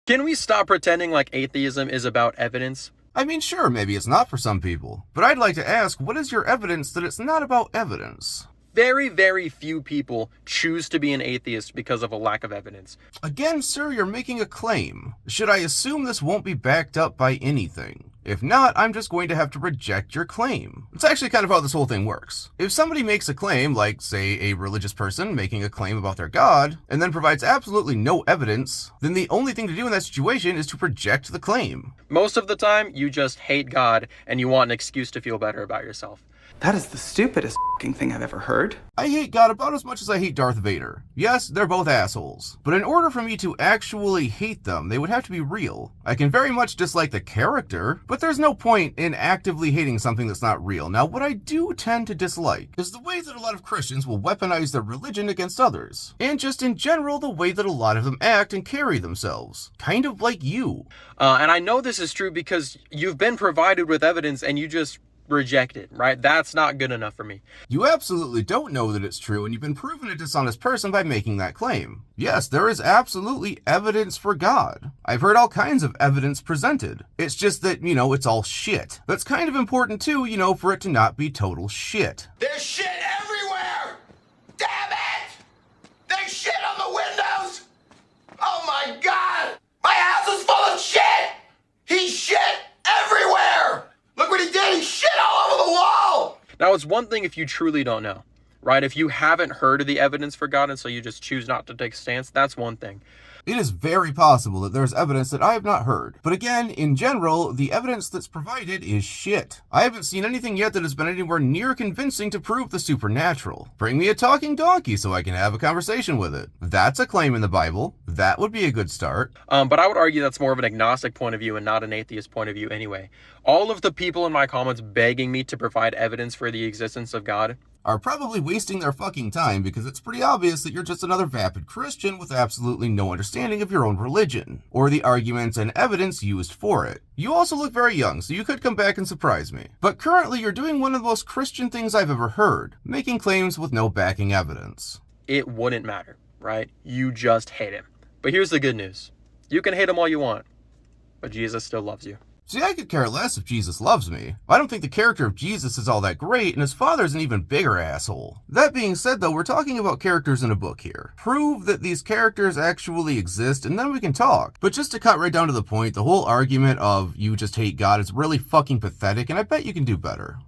Can we stop pretending like atheism is about evidence? I mean, sure, maybe it's not for some people, but I'd like to ask, what is your evidence that it's not about evidence? Very, very few people choose to be an atheist because of a lack of evidence. Again, sir, you're making a claim. Should I assume this won't be backed up by anything? If not, I'm just going to have to reject your claim. It's actually kind of how this whole thing works. If somebody makes a claim, like, say, a religious person making a claim about their God, and then provides absolutely no evidence, then the only thing to do in that situation is to reject the claim. Most of the time, you just hate God and you want an excuse to feel better about yourself. That is the stupidest f***ing thing I've ever heard. I hate God about as much as I hate Darth Vader. Yes, they're both assholes. But in order for me to actually hate them, they would have to be real. I can very much dislike the character, but there's no point in actively hating something that's not real. Now, what I do tend to dislike is the way that a lot of Christians will weaponize their religion against others. And just in general, the way that a lot of them act and carry themselves. Kind of like you. And I know this is true because you've been provided with evidence and you just reject it, right? That's not good enough for me. You absolutely don't know that it's true, and you've been proven a dishonest person by making that claim. Yes, there is absolutely evidence for God. I've heard all kinds of evidence presented. It's just that, it's all shit. That's kind of important too, for it to not be total shit. There's shit everywhere! Damn it! There's shit on the windows! Oh my god! My house is full of shit! He's shit everywhere! Look what he did! He shit all over the wall! Now, it's one thing if you truly don't know, right? If you haven't heard of the evidence for God and so you just choose not to take a stance, that's one thing. It is very possible that there's evidence that I have not heard. But again, in general, the evidence that's provided is shit. I haven't seen anything yet that has been anywhere near convincing to prove the supernatural. Bring me a talking donkey so I can have a conversation with it. That's a claim in the Bible. That would be a good start. But I would argue that's more of an agnostic point of view and not an atheist point of view anyway. All of the people in my comments begging me to provide evidence for the existence of God are probably wasting their fucking time because it's pretty obvious that you're just another vapid Christian with absolutely no understanding of your own religion, or the arguments and evidence used for it. You also look very young, so you could come back and surprise me. But currently you're doing one of the most Christian things I've ever heard, making claims with no backing evidence. It wouldn't matter, right? You just hate him. But here's the good news. You can hate him all you want, but Jesus still loves you. See, I could care less if Jesus loves me. I don't think the character of Jesus is all that great, and his father's an even bigger asshole. That being said, though, we're talking about characters in a book here. Prove that these characters actually exist, and then we can talk. But just to cut right down to the point, the whole argument of you just hate God is really fucking pathetic, and I bet you can do better.